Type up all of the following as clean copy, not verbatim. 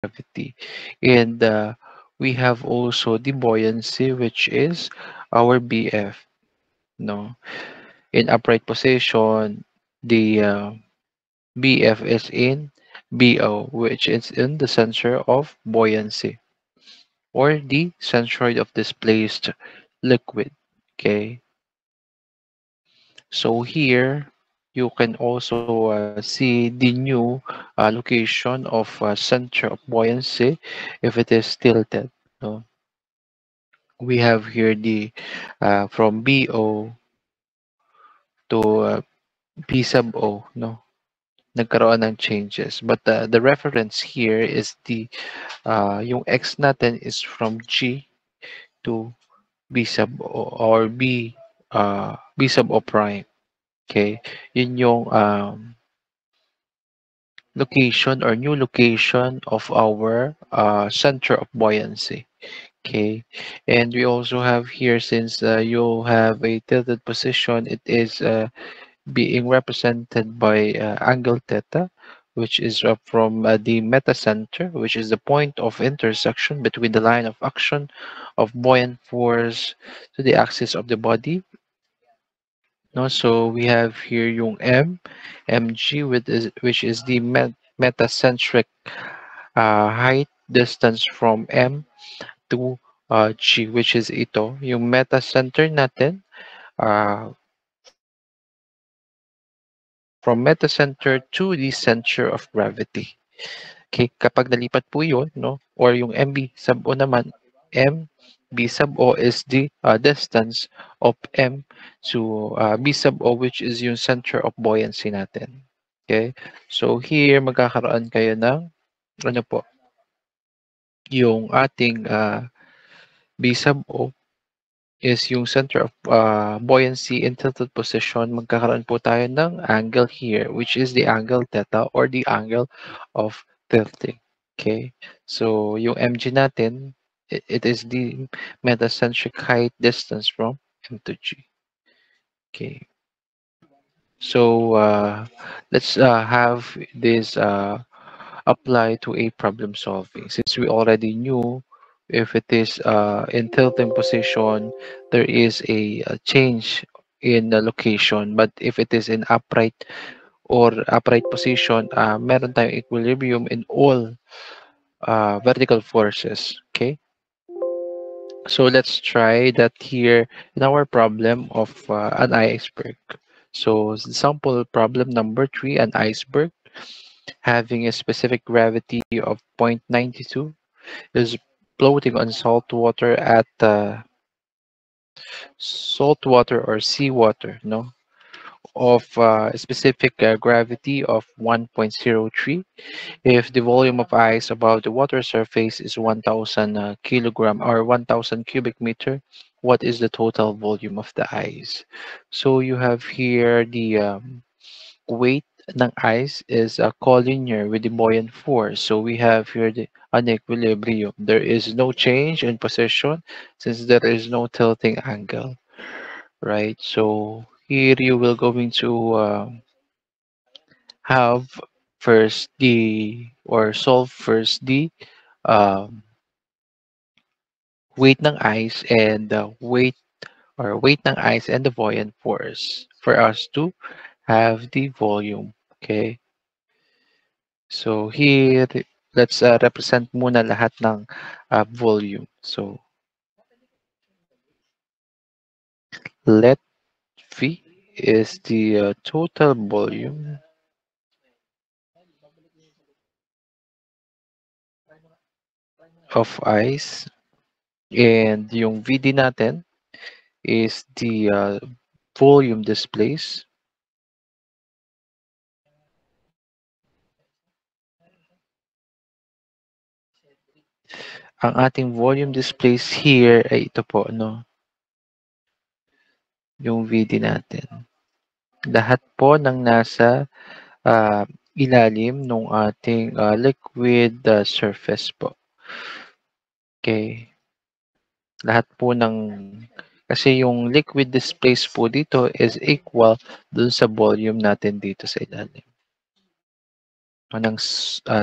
gravity. And we have also the buoyancy, which is our BF. No, in upright position, the BF is in BO, which is in the center of buoyancy or the centroid of displaced liquid. Okay, so here you can also see the new location of center of buoyancy if it is tilted. No? We have here the from BO to P sub O. No? Nagkaroon ng changes. But the reference here is yung X natin is from G to B sub O or B sub O prime. Okay? Yun yung location or new location of our center of buoyancy. Okay, and we also have here, since you have a tilted position, it is being represented by angle theta, which is from the metacenter, which is the point of intersection between the line of action of buoyant force to the axis of the body. No, so we have here yung mg, which is the metacentric height distance from M to G, which is ito, yung metacenter natin, uh, from metacenter to the center of gravity. Okay, kapag nalipat po yun, no, or yung MB sub O naman, MB sub O is the distance of M to B sub O, which is yung center of buoyancy natin. Okay, so here magkakaroon kayo ng ano po, yung ating B sub O is yung center of buoyancy in tilted position. Magkakaroon po tayo ng angle here, which is the angle theta or the angle of tilting. Okay, so yung mg natin, it is the metacentric height distance from M to G. Okay, so let's have this apply to a problem solving. Since we already knew if it is in tilting position, there is a change in the location. But if it is in upright or upright position, meron tayong equilibrium in all vertical forces. Okay, so let's try that here in our problem of an iceberg. So sample problem number 3, an iceberg having a specific gravity of 0.92 is floating on salt water at salt water or seawater, no, of a specific gravity of 1.03. If the volume of ice above the water surface is 1,000 kilogram or 1,000 cubic meter, what is the total volume of the ice? So you have here the weight ng ice is collinear with the buoyant force. So we have here an equilibrium. There is no change in position since there is no tilting angle, right? So here you will going to have first the or solve first the um, weight ng ice and the weight ng ice and the buoyant force for us to have the volume. Okay. So here, let's represent muna lahat ng volume. So let V is the total volume of ice, and yung VD natin is the volume displaced. Ang ating volume displaced here ay ito po, no? Yung VD natin. Lahat po ng nasa ilalim ng ating liquid surface po. Okay. Lahat po ng, kasi yung liquid displace po dito is equal dun sa volume natin dito sa ilalim. ng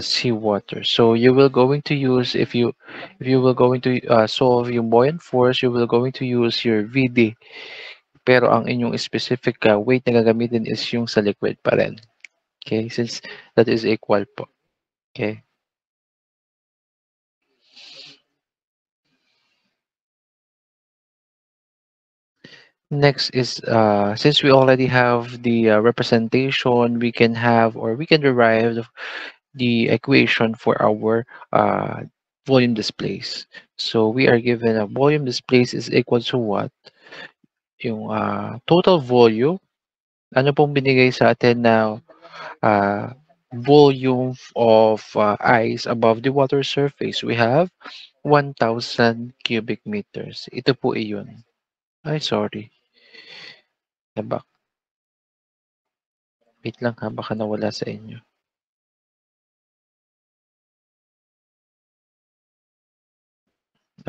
seawater. So you will going to use if you will going to solve yung buoyant force, you will going to use your VD. Pero ang inyong specific weight na gagamitin is yung sa liquid pa rin. Okay, since that is equal po. Okay. Next is since we already have the representation, we can have or we can derive the equation for our volume displays. So we are given a volume displays is equal to what? Yung total volume. Ano pong binigay sa atin na volume of ice above the water surface? We have 1,000 cubic meters. Ito po iyon. Ay, sorry. Diba? Wait lang ha, baka nawala sa inyo.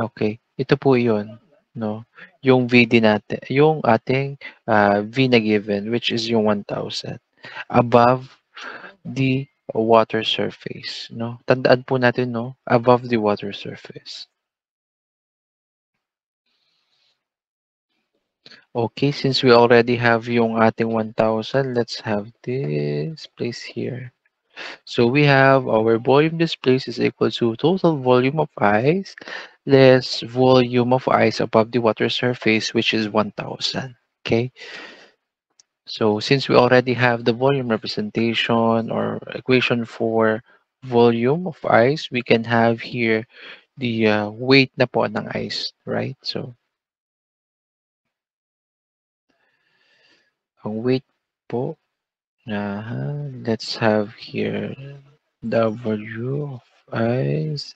Okay, ito po iyon, no? Yung VD natin, yung ating V na given, which is yung 1,000 above the water surface, no? Tandaan po natin, no? Above the water surface. Okay, since we already have yung ating 1,000, let's have this place here. So we have our volume displaced is equal to total volume of ice less volume of ice above the water surface, which is 1,000. Okay. So since we already have the volume representation or equation for volume of ice, we can have here the weight na po ng ice, right? So ang weight po, let's have here the volume of ice.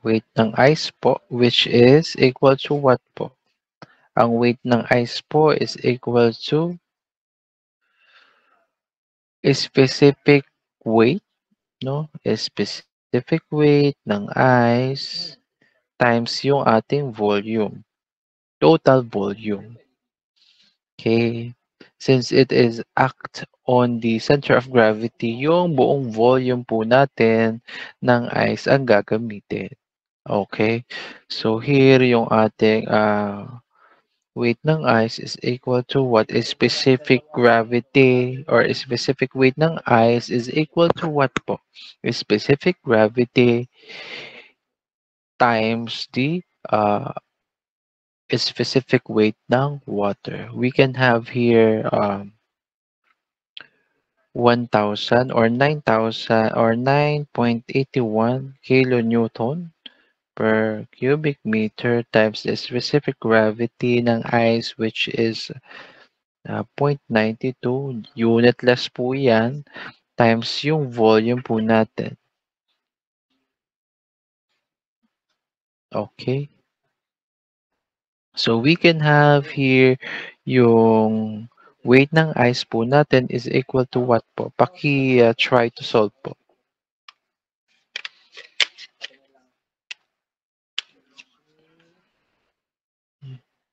Weight ng ice po, which is equal to what po? Ang weight ng ice po is equal to specific weight, no? Specific weight ng ice times yung ating volume, total volume. Okay? Since it is act on the center of gravity, yung buong volume po natin ng ice ang gagamitin. Okay? So here yung ating weight ng ice is equal to what? A specific gravity or a specific weight ng ice is equal to what po? A specific gravity times the specific weight ng water. We can have here 1,000 or 9,000 or 9.81 kilonewton per cubic meter times the specific gravity ng ice, which is 0.92 unitless po yan times yung volume po natin. Okay? So we can have here yung weight ng ice po natin is equal to what po? Try to solve po.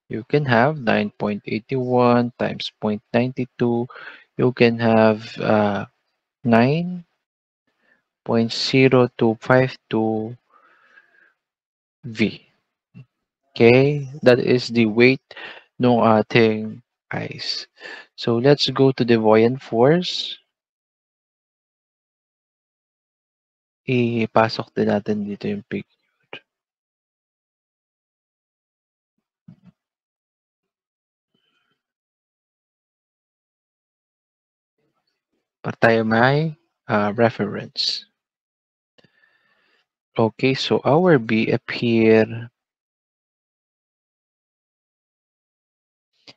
You can have 9.81 times 0.92. You can have 9.0252 V. Okay? That is the weight ng ating ice. So let's go to the buoyant force. Ipasok din natin dito yung picture. Para tayo may reference. Okay, so our B up here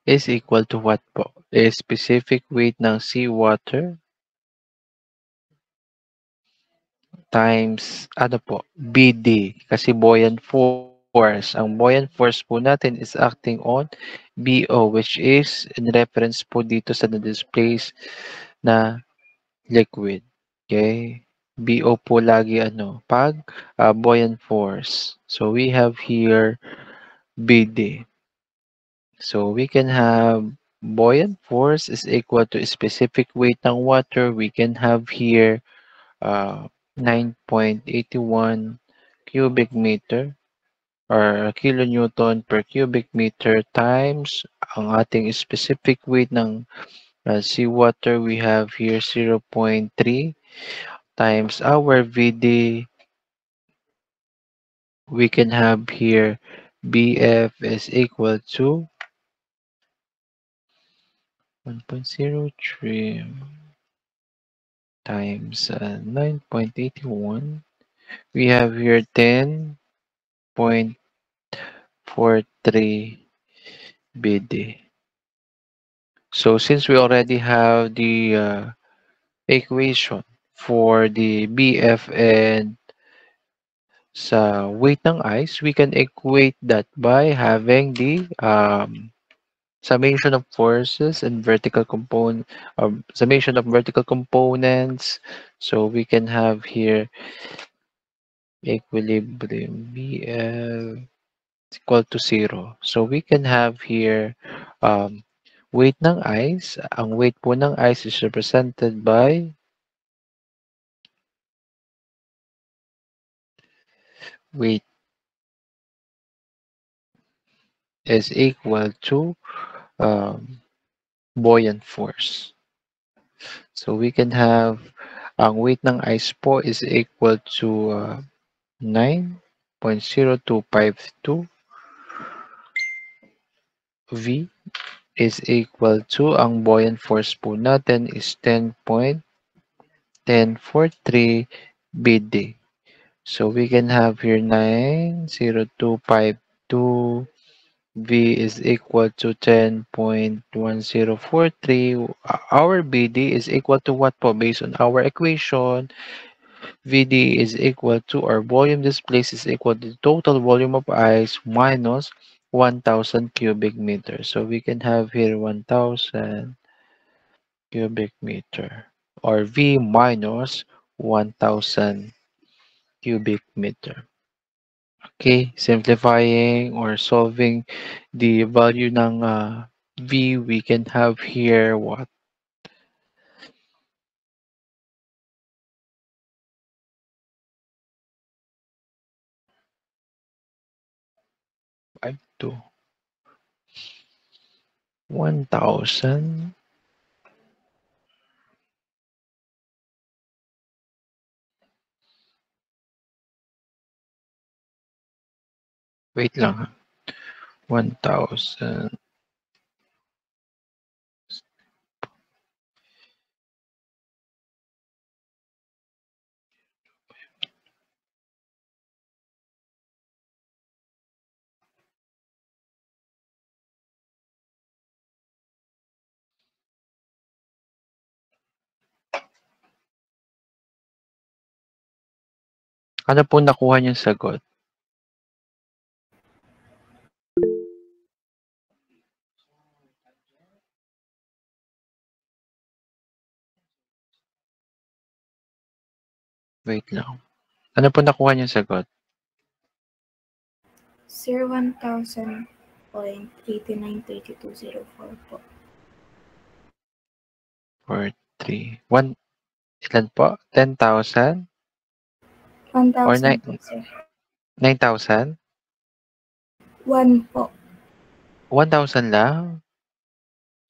is equal to what po? A specific weight ng seawater times ano po? BD. Kasi buoyant force. Ang buoyant force po natin is acting on BO, which is in reference po dito sa na-displace na liquid. Okay? BO po lagi pag buoyant force. So we have here BD. So we can have buoyant force is equal to specific weight ng water. We can have here 9.81 cubic meter or kilonewton per cubic meter times ang ating specific weight ng seawater. We have here 0.3 times our VD. We can have here BF is equal to 1.03 times 9.81. We have here 10.43 BD. So since we already have the equation for the BF and sa weight ng ice, we can equate that by having the summation of forces and vertical component, summation of vertical components. So we can have here equilibrium BF equal to 0. So we can have here weight ng ice. Ang weight po ng ice is represented by weight is equal to buoyant force. So we can have ang weight ng ice po is equal to 9.0252 V is equal to ang buoyant force po natin is 10.1043 BD. So we can have here 90252 V is equal to 10.1043. Our BD is equal to what po? Based on our equation, VD is equal to, our volume displaced is equal to the total volume of ice minus 1,000 cubic meters. So we can have here 1,000 cubic meter or V minus 1,000 cubic meter. Okay, simplifying or solving the value ng V, we can have here what? Five to 1,000. Wait lang ha. 1,000. Ano po nakuha niyong sagot? Wait lang. Ano po nakuha niyong sagot? Sir, 1,000.893204 po. 4, 3. 1, ilan po? 10,000? 1,000 po, sir. 9,000? 1 po. 1,000 lang?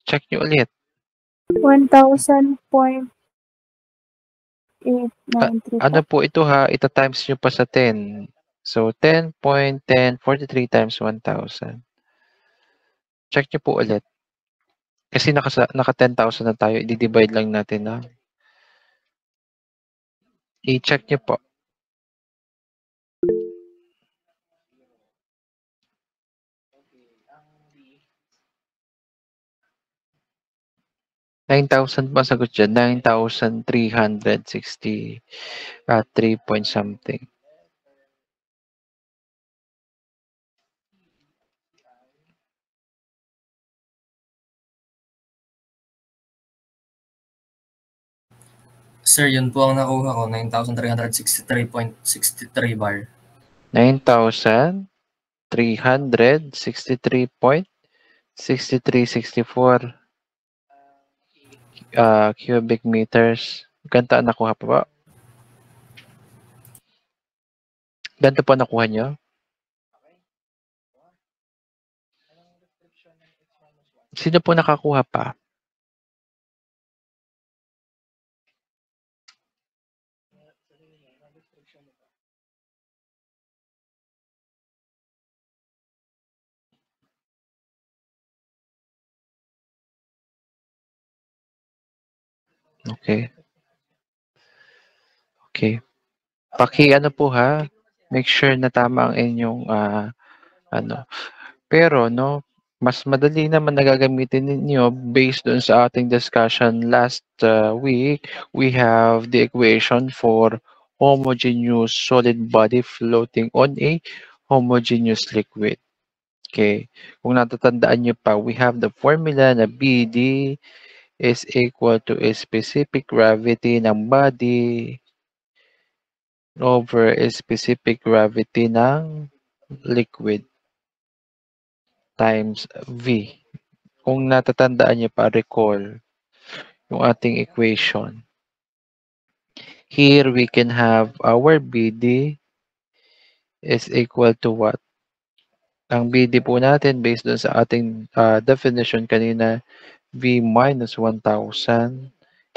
Check niyo ulit. 1,000.893 Ano po. po ito ha? Ita-times niyo pa sa 10. So, 10.1043 times 1,000. Check niyo po ulit. Kasi naka 10,000 na tayo. I-divide lang natin na. I-check niyo po. $9,000 pa sagot dyan. 9,363 point something. Sir, yun po ang nakuha ko, 9,363.63 bar. 9,363.6364 cubic meters. Ganito ang nakuha pa ba? Ganito po nakuha nyo? Sino po nakakuha pa? Okay. Okay. Ano po ha, make sure na tama ang inyong ano. Pero no, mas madali naman na gagamitin ninyo based on sa ating discussion last week. We have the equation for homogeneous solid body floating on a homogeneous liquid. Okay. Kung natatandaan nyo pa, we have the formula na BD is equal to a specific gravity ng body over a specific gravity ng liquid times V. Kung natatandaan niyo pa, recall yung ating equation. Here, we can have our BD is equal to what? Ang BD po natin, based dun sa ating definition kanina, V minus 1,000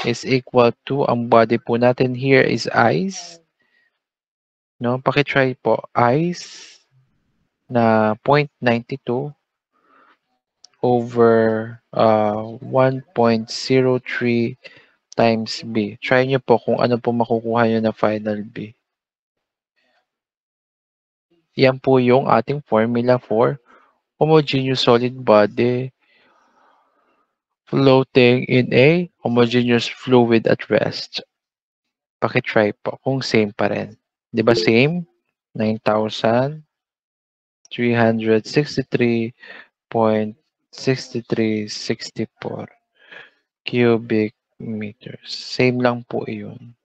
is equal to, ang body po natin here is ice. No? Pakitry po, ice na 0.92 over 1.03 times B. Try nyo po kung ano po makukuha nyo na final B. Yan po yung ating formula for homogeneous solid body floating in a homogeneous fluid at rest. Pakitry po kung same pa rin. Di ba same? 9,363.6364 cubic meters. Same lang po yun.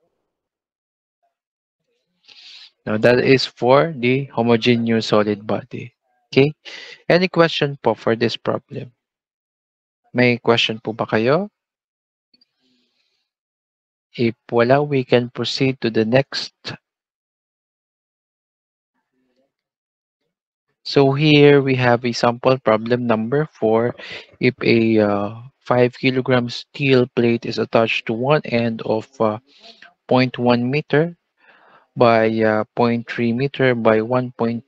Now, that is for the homogeneous solid body. Okay? Any question po for this problem? May question po ba kayo? If wala, we can proceed to the next. So here we have a sample problem number 4. If a 5 kilogram steel plate is attached to one end of 0.1 meter by 0.3 meter by 1.2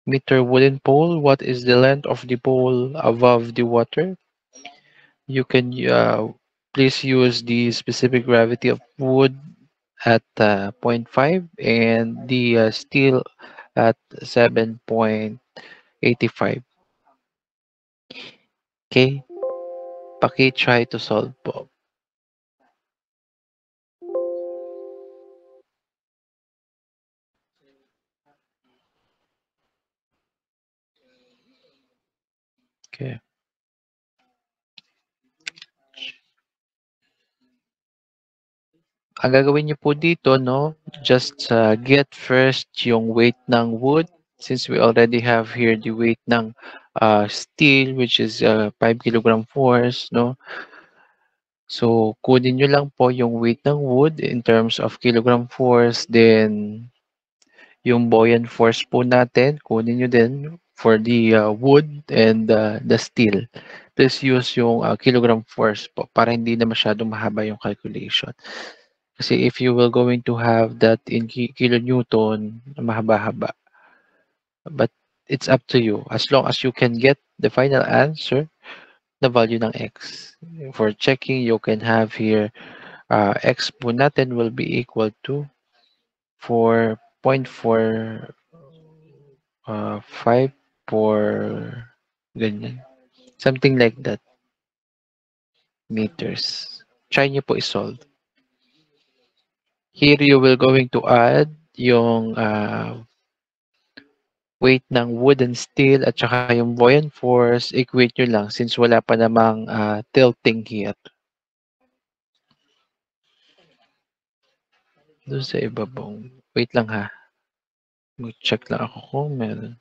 meter wooden pole, what is the length of the pole above the water? You can please use the specific gravity of wood at 0.5 and the steel at 7.85. Okay, try to solve po. Okay. Ang gagawin niyo po dito, no, just get first yung weight ng wood, since we already have here the weight ng steel, which is 5 kilogram force, no. So, kunin nyo lang po yung weight ng wood in terms of kilogram force, then yung buoyant force po natin, kunin nyo din for the wood and the steel. Please use yung kilogram force po para hindi na masyadong mahaba yung calculation. Kasi if you will going to have that in kilonewton, mahaba-haba. But it's up to you. As long as you can get the final answer, the value ng x. For checking, you can have here x po natin will be equal to 4.454 ganyan. Something like that. Meters. Try nyo po isolve. Here you will going to add yung weight ng wood and steel at saka yung buoyant force, equate nyo lang since wala pa namang tilting here. Doon sa ibabaw. Wait lang ha. Mag-check lang ako kung meron.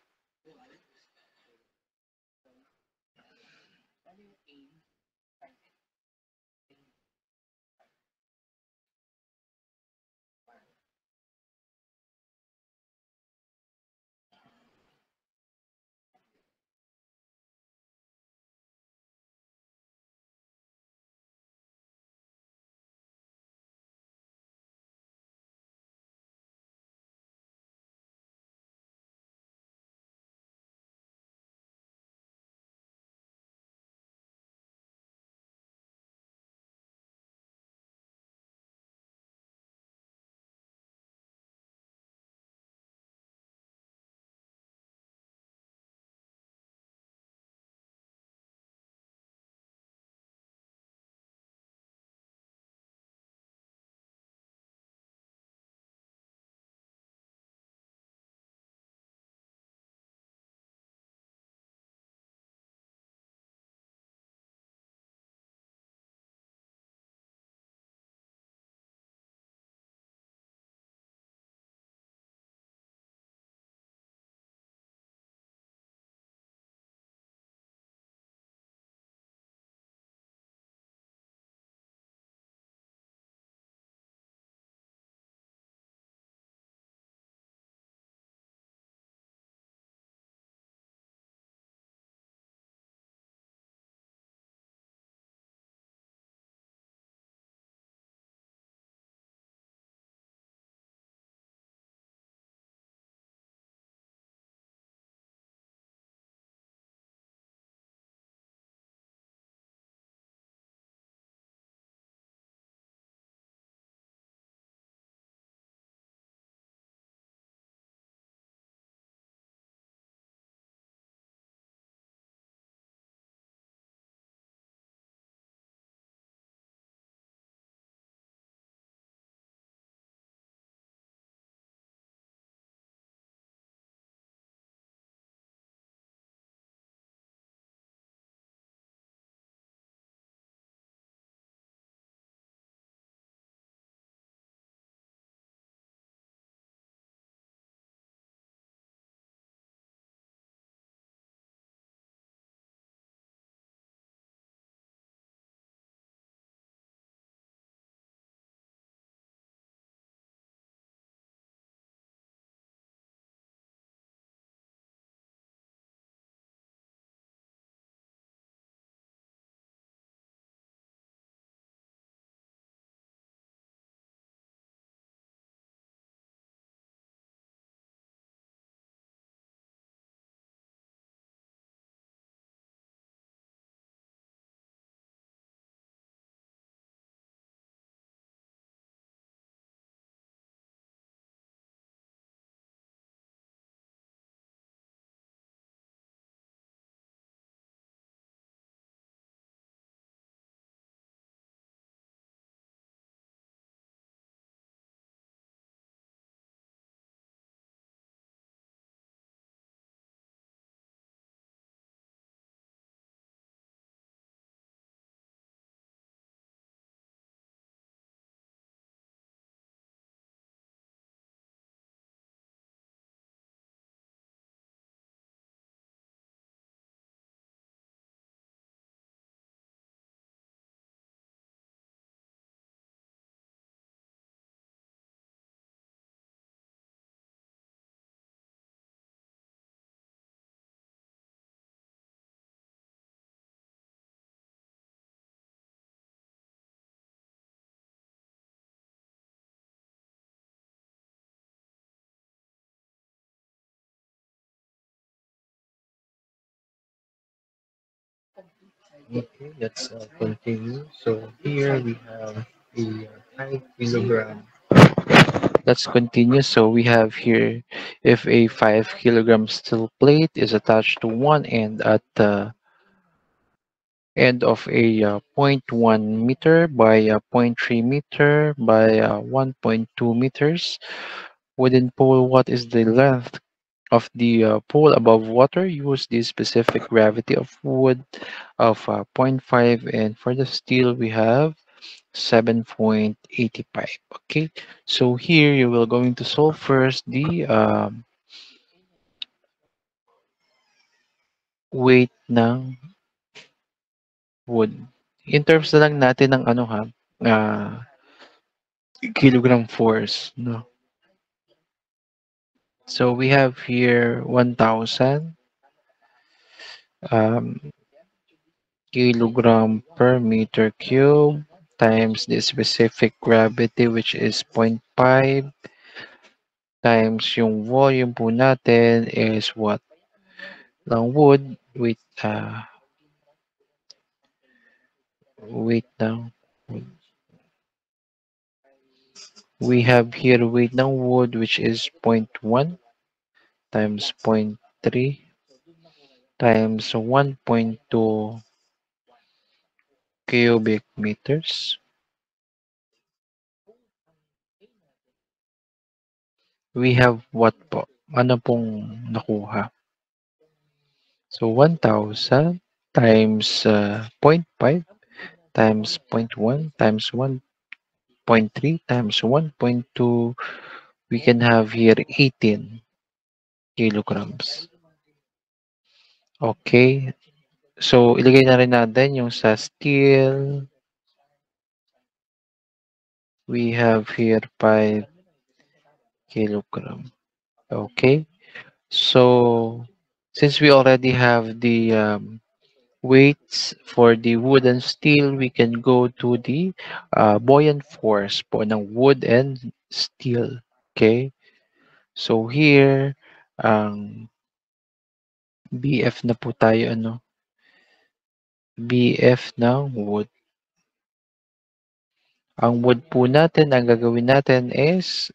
Okay, let's continue. So here we have a 5 kilogram. Let's continue. So we have here if a 5 kilogram steel plate is attached to one end at the end of a zero point 0.1 meter by zero point 0.3 meter by 1.2 meters wooden pole, what is the length of the pole above water? Use the specific gravity of wood of zero point 0.5, and for the steel we have 7.85. Okay, so here you will going to solve first the weight ng wood. In terms na lang natin ng ano ha, kilogram force, no? So we have here 1,000 um, kilogram per meter cube times the specific gravity which is 0.5 times yung volume po natin is what? Ng wood weight ng wood. We have here weight ng wood which is 0.1 times 0.3 times 1.2 cubic meters. We have what po? Ano pong nakuha? So 1,000 times 0.5 times 0.1 times 1.3 times 1.2, we can have here 18 kilograms. Okay. So, ilagay na rin natin yung sa steel. We have here 5 kilogram. Okay. So, since we already have the weights for the wood and steel, we can go to the buoyant force po ng wood and steel. Okay. So, here, ang BF na po tayo, ano? BF ng wood. Ang wood po natin, ang gagawin natin is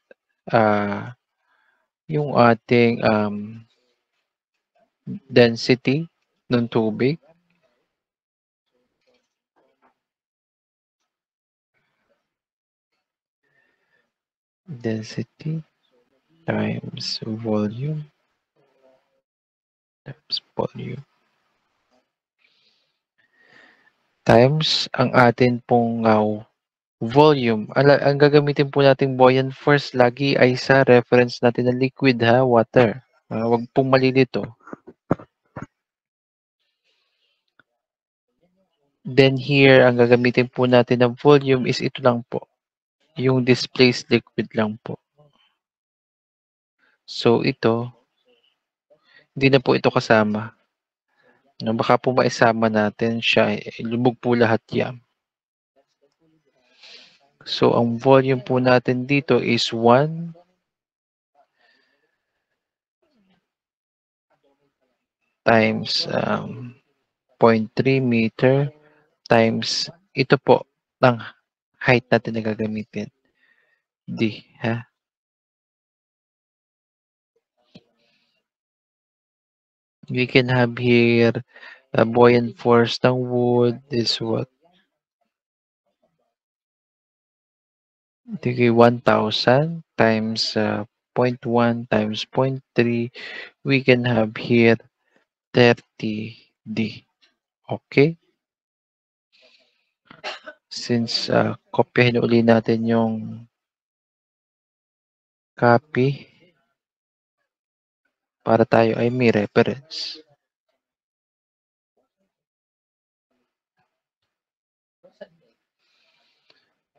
yung ating density ng tubig. Density times volume times ang atin pong volume. Ang gagamitin po nating buoyant force lagi ay sa reference natin na liquid ha, water. Wag pong malilito. Then here, ang gagamitin po natin ng volume is ito lang po. Yung displaced liquid lang po. So ito, hindi na po ito kasama. Baka po maisama natin siya. Lubog po lahat yan. So ang volume po natin dito is 1 times 0.3 meter times ito po ang height natin na gagamitin. D, ha? We can have here a buoyant force ng wood is what? Ito 1,000 times 0.1 times 0.3. We can have here 30D. Okay? Since kopyahin uli natin yung copy para tayo ay may reference.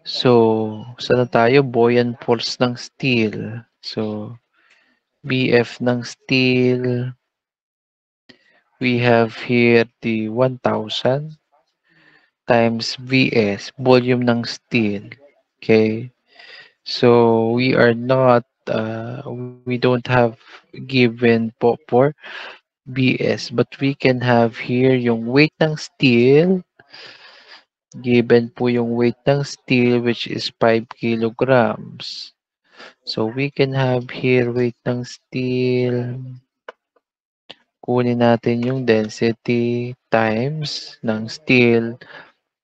So, saan na tayo? Buoyant force ng steel. So, BF ng steel. We have here the 1,000 times VS, volume ng steel. Okay? So, we are not, we don't have given po for BS, but we can have here yung weight ng steel. Given po yung weight ng steel which is 5 kilograms. So, we can have here weight ng steel. Kunin natin yung density times ng steel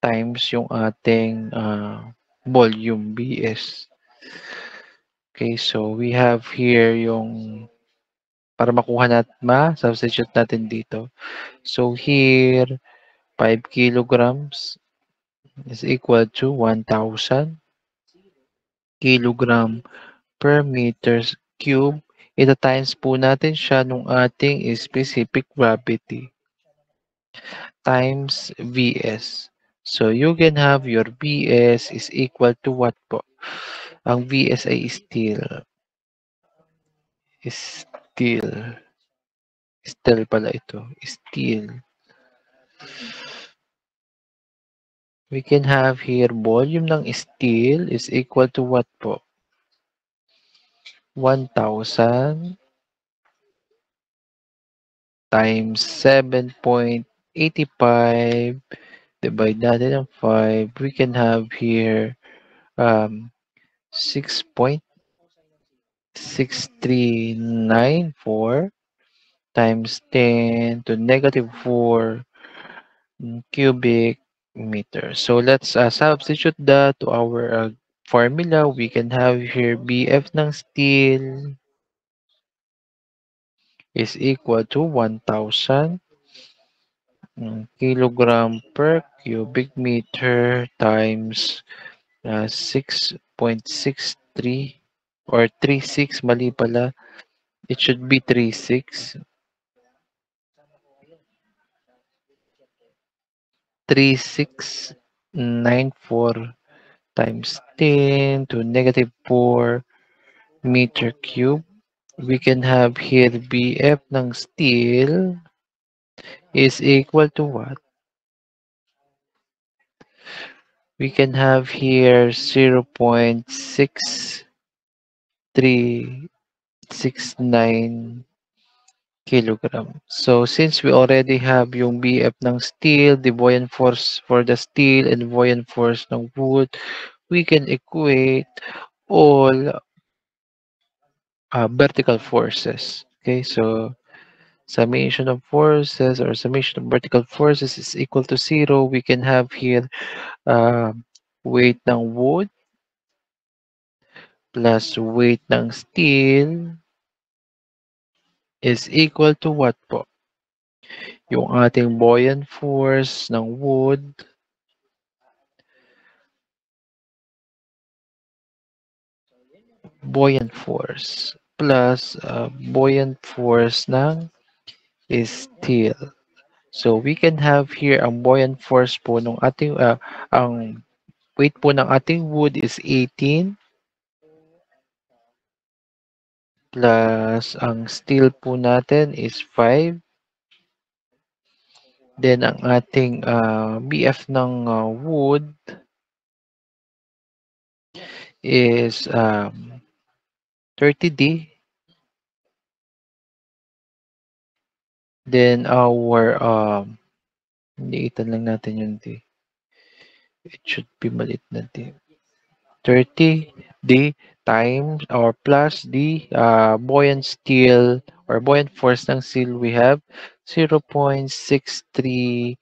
times yung ating volume BS. Okay, so we have here yung para makuha natin, ma-substitute natin dito. So here, 5 kilograms is equal to 1,000 kilogram per meters cube. Ita times po natin siya nung ating specific gravity times Vs. So, you can have your Vs is equal to what po? Ang Vs ay steel, steel pala ito, steel. We can have here volume ng steel is equal to what po? 1,000 times 7.85 divide natin ng 5. We can have here 6.6394 times 10 to negative 4 cubic meter. So let's substitute that to our formula. We can have here BF ng steel is equal to 1,000 kilogram per cubic meter times 6.63 or 36, mali pala. It should be 36. 3694 times 10 to negative 4 meter cube. We can have here BF ng steel is equal to what? We can have here 0.6369 kilogram. So, since we already have yung BF ng steel, the buoyant force for the steel and buoyant force ng wood, we can equate all vertical forces. Okay, so summation of forces or summation of vertical forces is equal to 0. We can have here uh, weight ng wood plus weight ng steel is equal to what po? Yung ating buoyant force ng wood buoyant force plus buoyant force ng steel. So we can have here ang buoyant force po ng ating ang weight po ng ating wood is 18 plus ang steel po natin is 5. Then ang ating BF ng wood is 30D. Then our liitan lang natin yung D. It should be maliit na D. 30D times or plus the buoyant steel or buoyant force ng steel, we have 0.6369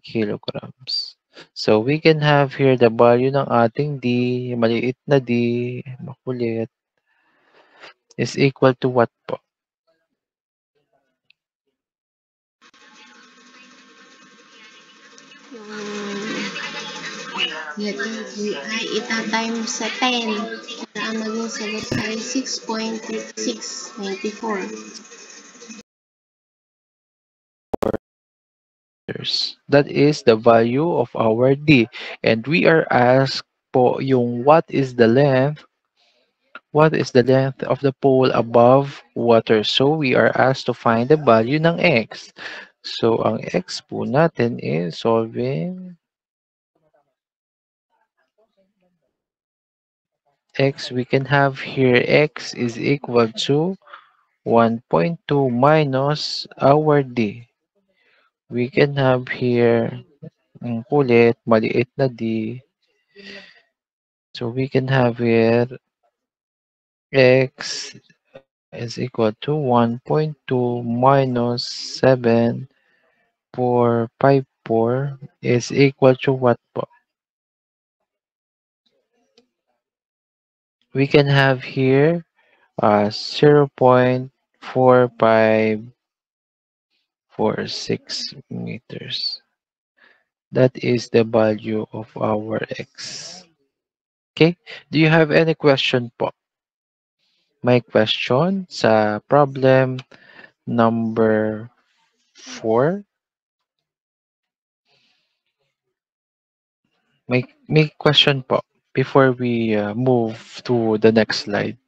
kilograms. So we can have here the value ng ating D, maliit na D, makulit, is equal to what po? Letter B ay ita-times sa 10 para ang maging sagot ay 6.3694. That is the value of our D. And we are asked po yung what is the length of the pole above water. So we are asked to find the value ng x. So ang x po natin is solving x. We can have here x is equal to 1.2 minus our D. We can have here ang kulit, maliit na D. So we can have here x is equal to 1.2 minus 7.454 is equal to what po? We can have here 0.4546 meters. That is the value of our x. Okay? Do you have any question po? May question sa problem number 4? May question po before we move to the next slide.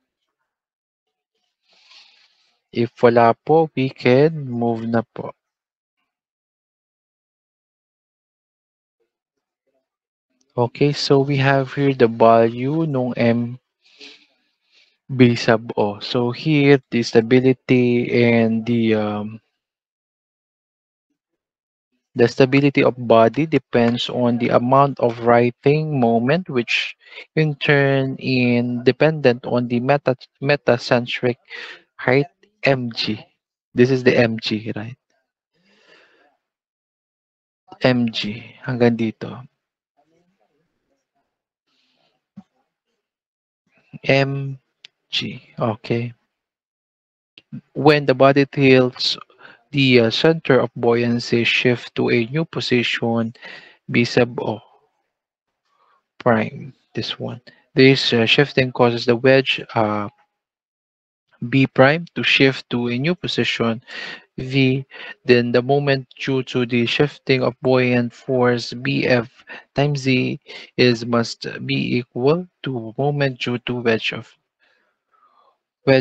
If wala po, we can move na po. Okay, so we have here the value nung m b sub o. So here, the stability and the stability of body depends on the amount of writing moment, which in turn is dependent on the metacentric height mg. This is the mg, right? mg hanggang dito. mg. Okay. When the body tilts, the center of buoyancy shift to a new position b sub o prime. This one. This shifting causes the wedge b prime to shift to a new position v. Then the moment due to the shifting of buoyant force bf times z is must be equal to moment due to wedge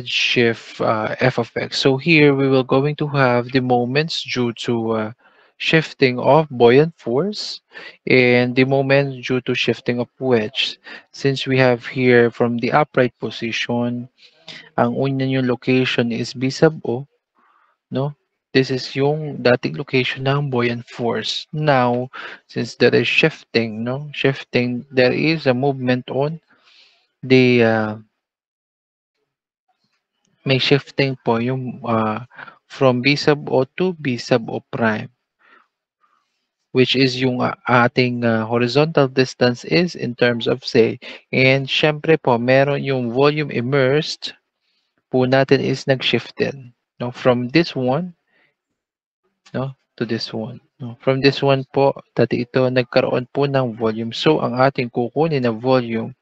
shift f of x. So here we will going to have the moments due to shifting of buoyant force and the moment due to shifting of wedge. Since we have here from the upright position, ang una yung location is B sub O, no? This is yung dating location ng buoyant force. Now, since there is shifting, no? Shifting, there is a movement on the may shifting po yung from B sub O to B sub O prime, which is yung ating horizontal distance is in terms of say. And syempre po, meron yung volume immersed po natin is nag-shifted. No? From this one, no, to this one. No? From this one po, dati ito nagkaroon po ng volume. So, ang ating kukunin na volume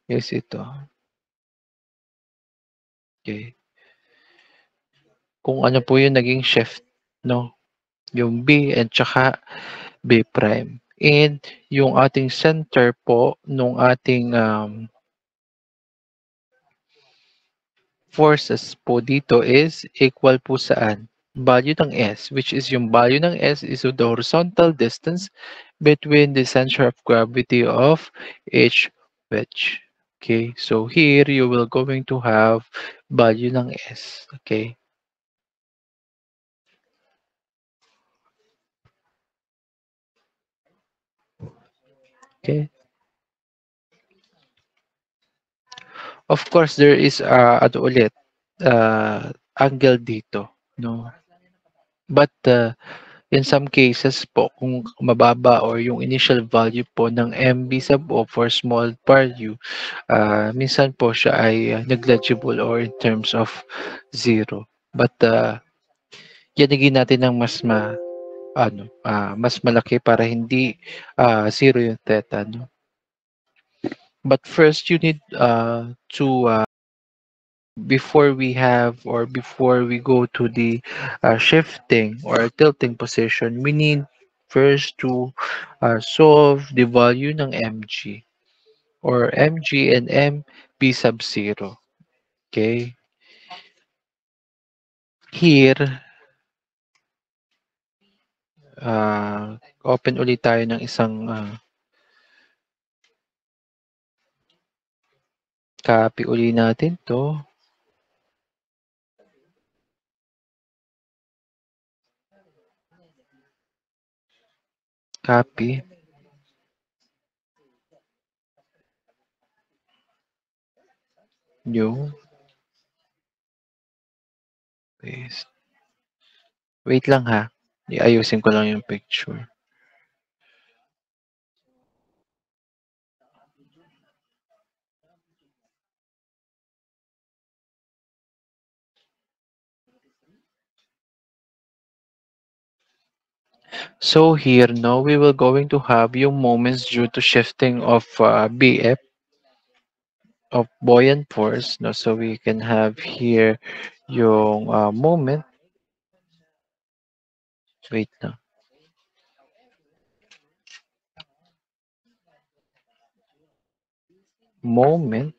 is ito. Okay. Kung ano po yung naging shift, no? Yung B and tsaka B prime. And yung ating center po nung ating forces po dito is equal po saan? Value ng S, which is yung value ng S is the horizontal distance between the center of gravity of each wedge. Okay, so here you will going to have value ng S. Okay. Okay. Of course, there is ano ulit, angle dito, no? But in some cases po, kung mababa or yung initial value po ng MB sub O for small value, minsan po siya ay negligible or in terms of zero. But yanigin natin ng mas malaki para hindi zero yung theta, no? But first, you need to before we have or before we go to the shifting or tilting position, we need first to solve the value ng mg or mg and mb sub 0. Okay. Here, open ulit tayo ng isang copy ulit natin to. Copy. New. Paste. Wait lang ha. Ayusin ko lang yung picture. So here, no, we will going to have yung moments due to shifting of BF of buoyant force. No, so we can have here yung moment. Wait na. Moment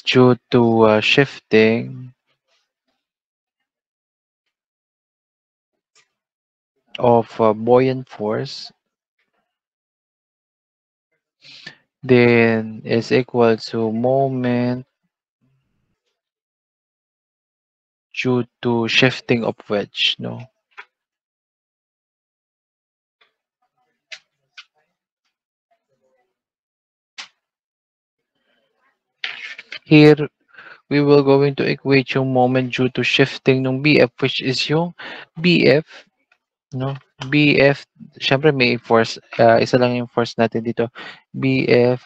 due to shifting of buoyant force, then is equal to moment due to shifting of wedge. No, here we will going to equate yung moment due to shifting ng BF, which is yung BF, no? BF, syempre may force, isa lang yung force natin dito. BF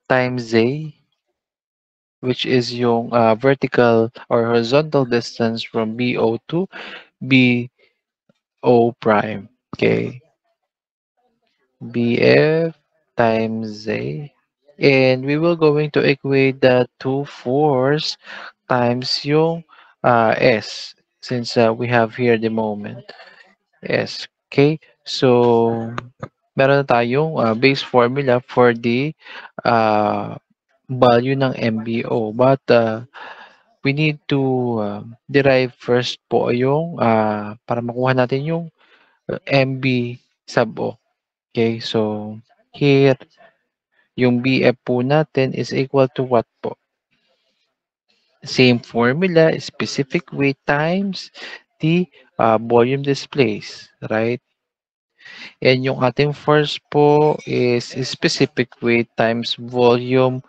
times Z, which is yung vertical or horizontal distance from BO to BO prime. Okay. BF times Z. And we will going to equate that to force times yung S, since we have here the moment S. Okay, so meron na tayong base formula for the uh, value ng MBO, but we need to derive first po yung para makuha natin yung MB sub O. Okay, so here yung BF po natin is equal to what po? Same formula, specific weight times the volume displaced, right? And yung ating force po is specific weight times volume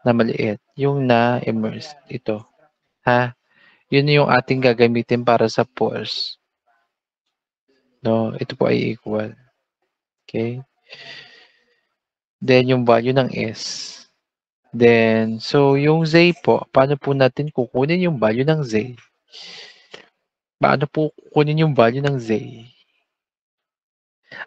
na maliit, yung na-immerse. Ito, ha? Yun yung ating gagamitin para sa force. No, ito po ay equal. Okay? Then yung value ng S. Then, so yung Z po, paano po natin kukunin yung value ng Z? Paano po kukunin yung value ng Z?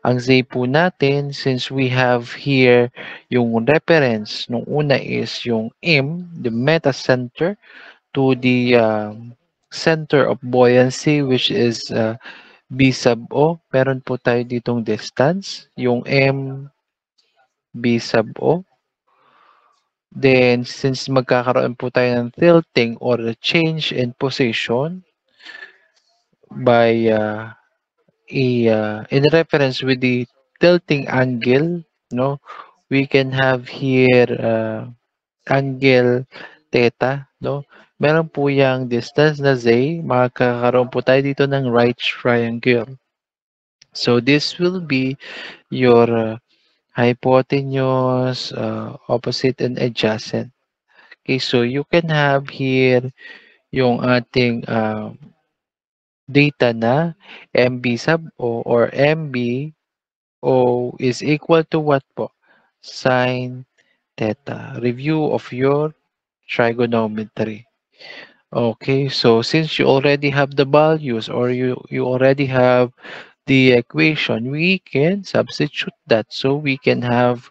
Ang Z po natin, since we have here yung reference, nung una is yung M, the meta center, to the center of buoyancy, which is B sub O. Meron po tayo ditong distance, yung M, B sub O. Then, since magkakaroon po tayo ng tilting or change in position by in reference with the tilting angle, no, we can have here angle theta, no. Meron po yang distance na z, makakaroon po tayo dito ng right triangle. So this will be your hypotenuse, opposite, and adjacent. Okay, so you can have here yung ating data na MB sub O or MB O is equal to what po? Sine theta. Review of your trigonometry. Okay, so since you already have the values or you already have the equation, we can substitute that. So we can have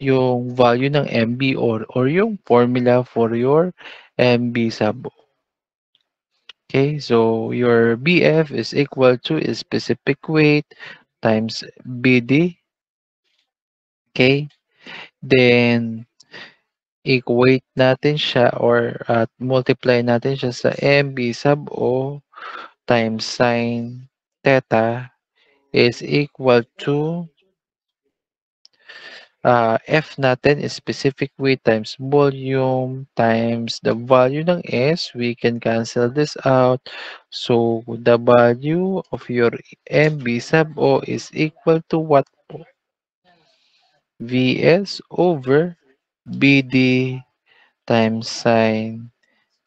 yung value ng MB or yung formula for your MB sub. Okay, so your BF is equal to a specific weight times BD. Okay, then equate natin siya or multiply natin siya sa MB sub O times sine theta is equal to F natin is specific weight times volume times the value ng S. We can cancel this out. So, the value of your MB sub O is equal to what po? VS over BD times sine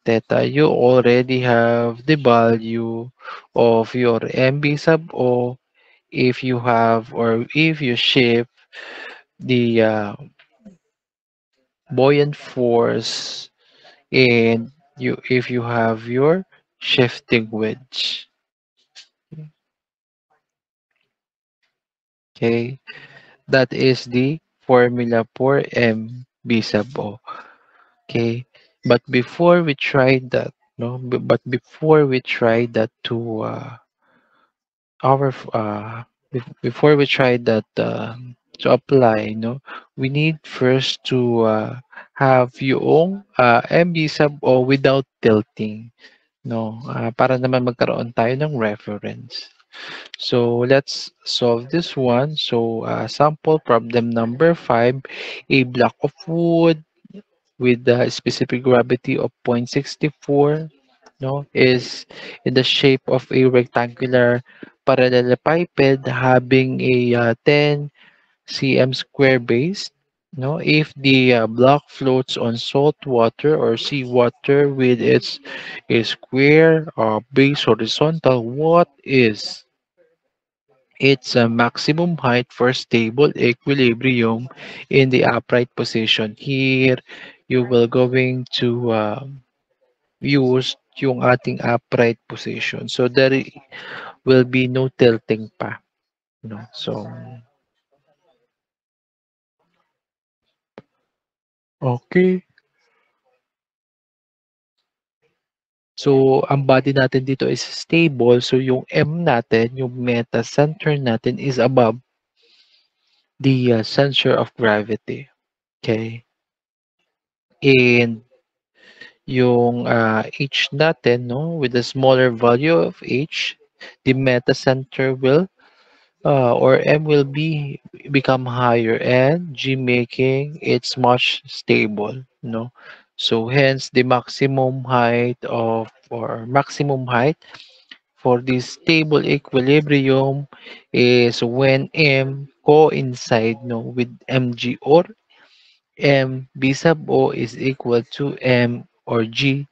theta. You already have the value of your MB sub O if you have or if you shift the buoyant force and if you have your shifting wedge. Okay, that is the formula for MB sub O. Okay, but before we try that, no, but before we try that to our before we try that to apply, no, we need first to have yung MB sub O without tilting, no, para naman magkaroon tayo ng reference. So let's solve this one. So sample problem number 5, a block of wood with the specific gravity of 0.64, no, is in the shape of a rectangular parallelepiped having a 10 cm square base. No, if the block floats on salt water or seawater with its a square base horizontal, what is its maximum height for stable equilibrium in the upright position? Here, you will going to use yung ating upright position. So, there will be no tilting pa. No? So, okay. So, ang body natin dito is stable. So, yung M natin, yung meta center natin is above the center of gravity. Okay? And yung H natin, no, with a smaller value of H, the meta center will or M will become higher and G making it's much stable, no. So hence the maximum height of or maximum height for this stable equilibrium is when M coincide, no, with mg, or M B sub O is equal to M or G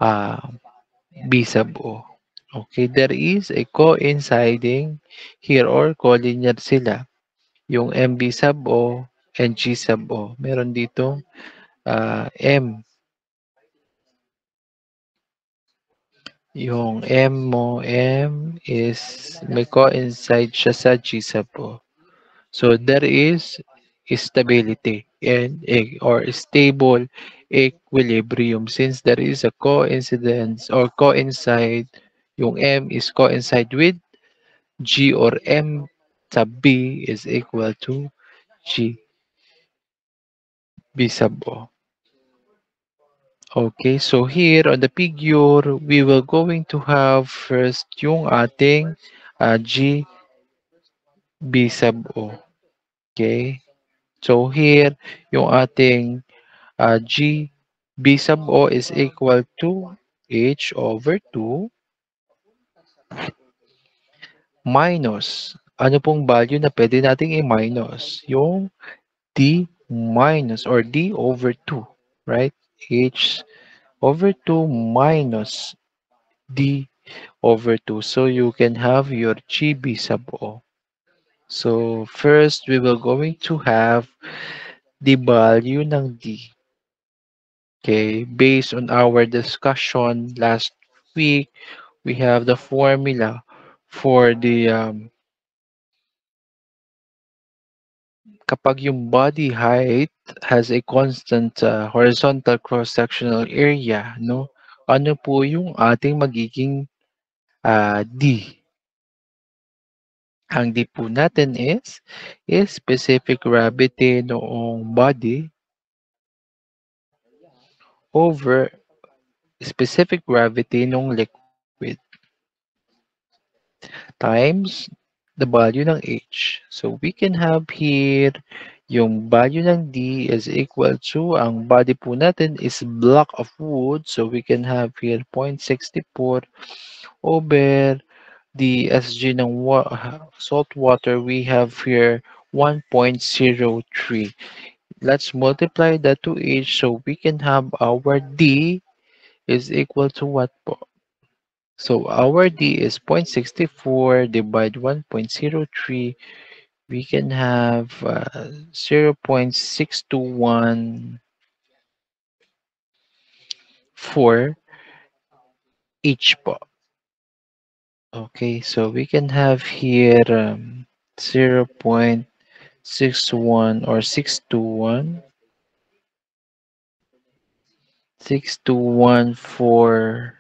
uh, B sub O. Okay, there is a coinciding here or collinear sila. Yung MB sub O and G sub O. Meron dito M. Yung M mo, M is may coincide siya sa G sub O. So there is stability and or stable equilibrium since there is a coincidence or coincide, yung M is coincide with G, or M sub B is equal to G B sub O. Okay, so here on the figure, we will going to have first yung ating G B sub O. Okay, so here yung ating G B sub O is equal to H over 2 minus, ano pong value na pwede nating i-minus? Yung D minus or D over 2, right? H over 2 minus D over 2. So you can have your GB sub O. So first, we will going to have the value ng D. Okay, based on our discussion last week, we have the formula for the kapag yung body height has a constant horizontal cross-sectional area, no? Ano po yung ating magiging D? Ang D po natin is specific gravity noong body over specific gravity nung liquid times the value ng H. So we can have here yung value ng D is equal to, ang body po natin is block of wood. So we can have here 0.64 over the SG ng salt water. We have here 1.03. Let's multiply that to H so we can have our D is equal to what po? So our D is 0.64 divided 1.03. We can have 0.6214 H po. Okay, so we can have here 0.61 or 621. 621 for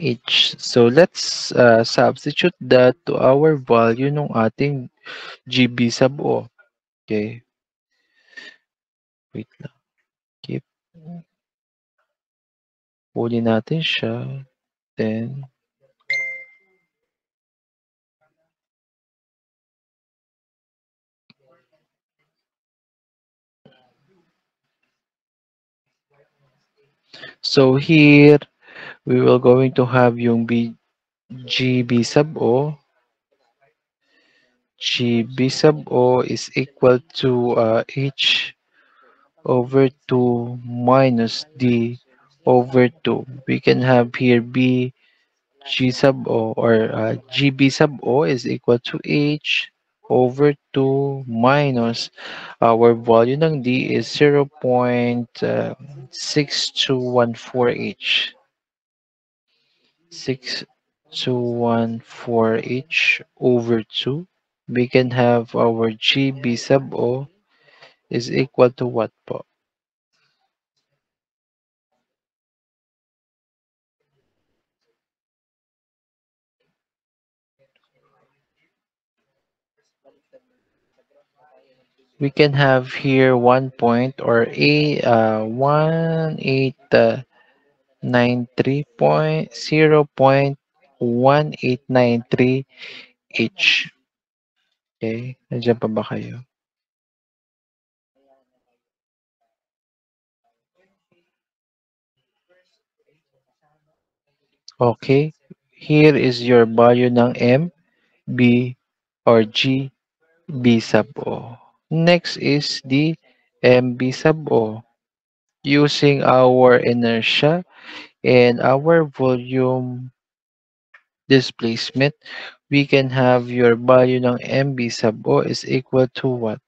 each. So let's substitute that to our value ng ating GB sub O. Okay, wait lang. Keep. Huli natin siya. Then, so here, we will going to have yung GB sub O. GB sub O is equal to H over 2 minus D over 2. We can have here B G sub O or GB sub O is equal to H over 2 minus our value ng D is 0.6214H. 6214H over 2. We can have our GB sub O is equal to what po? We can have here 1 point or 0.1893 H. Okay, nandiyan pa ba kayo? Okay, here is your value ng M, B, or G, B sub O. Next is the MB sub O. Using our inertia and our volume displacement, we can have your value ng MB sub O is equal to what?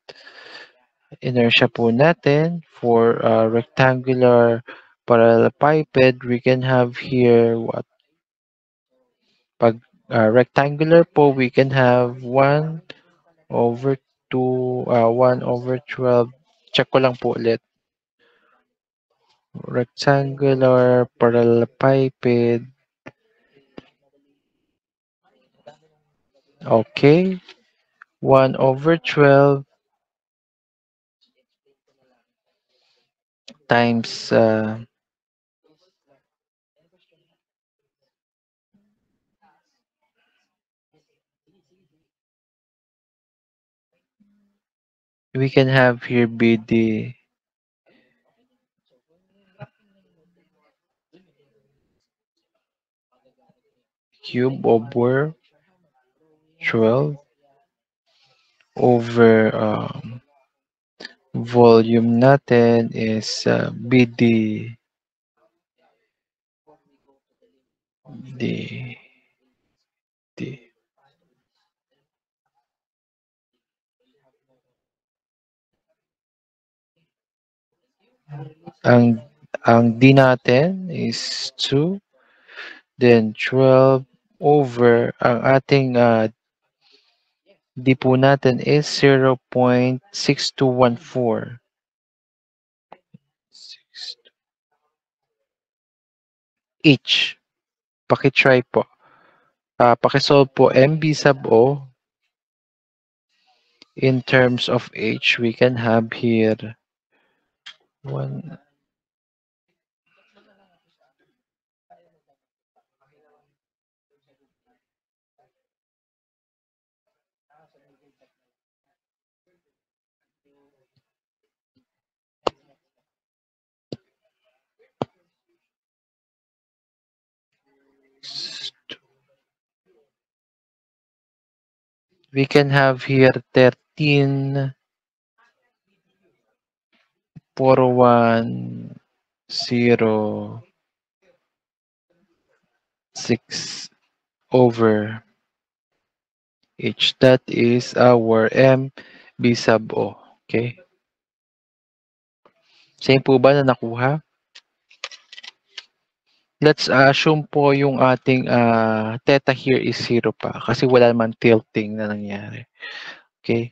Inertia po natin for rectangular parallelepiped, we can have here what? Pag rectangular po, we can have 1 over 2, 1 over 12. Check ko lang po ulit. Rectangular parallelepiped. Okay. 1 over 12 times we can have here be the cube over 12 over volume natin is be the ang D natin is 2, then 12 over ang ating D po natin is 0.6214. H. Paki-try po. Paki-solve po MB sub O. In terms of H, we can have here 1. We can have here 13.410.6 over H. That is our M B sub O. Okay? Same po ba na nakuha? let's assume po yung ating theta here is 0 pa kasi wala naman tilting na nangyari. Okay?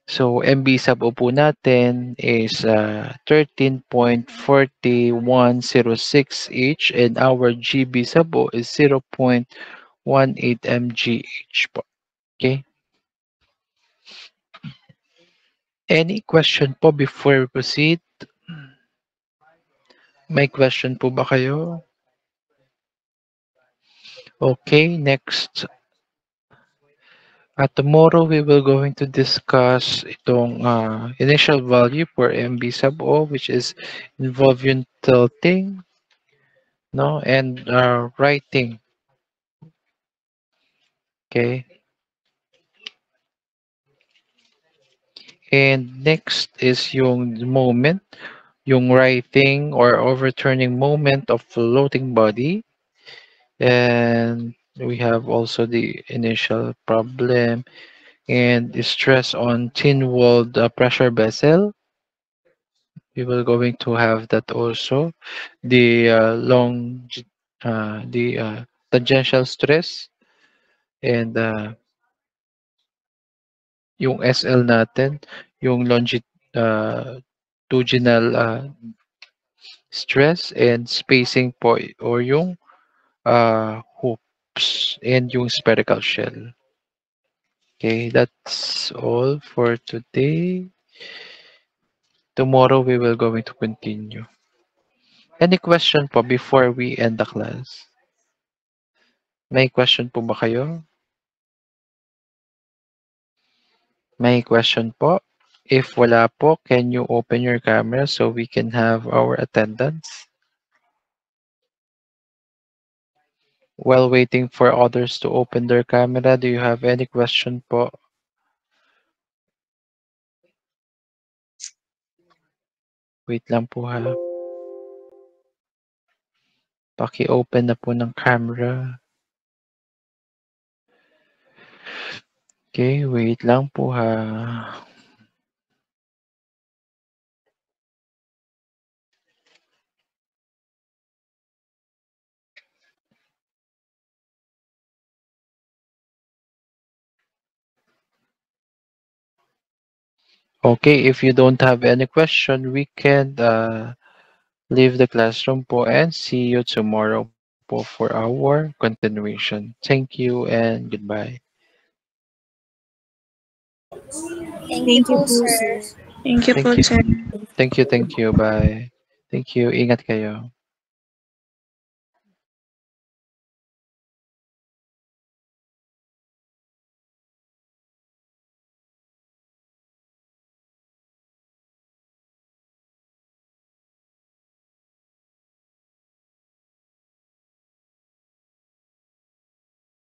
So, MB sub O po natin is 13.4106 H and our GB sub O is 0.18 mgh po. Okay? Any question po before we proceed? May question po ba kayo? Okay, next. Tomorrow we will going to discuss itong initial value for MB sub O, which is involve yung tilting, no, and writing. Okay. And next is yung moment, yung writing or overturning moment of floating body. And we have also the initial problem and stress on thin-walled pressure vessel. We will going to have that also. The tangential stress and yung SL natin, yung longitudinal stress and spacing po or yung hoops and yung spherical shell. Okay, that's all for today. Tomorrow we will going to continue. Any question po before we end the class? May question po ba kayo? May question po? If wala po, can you open your camera so we can have our attendance? While waiting for others to open their camera, do you have any question po? Wait lang po ha. Paki-open na po ng camera. Okay, wait lang po ha. Okay, if you don't have any question, we can leave the classroom po and see you tomorrow po for our continuation. Thank you and goodbye. Thank you po, sir. Thank you po, sir. Thank you. Bye. Thank you. Ingat kayo.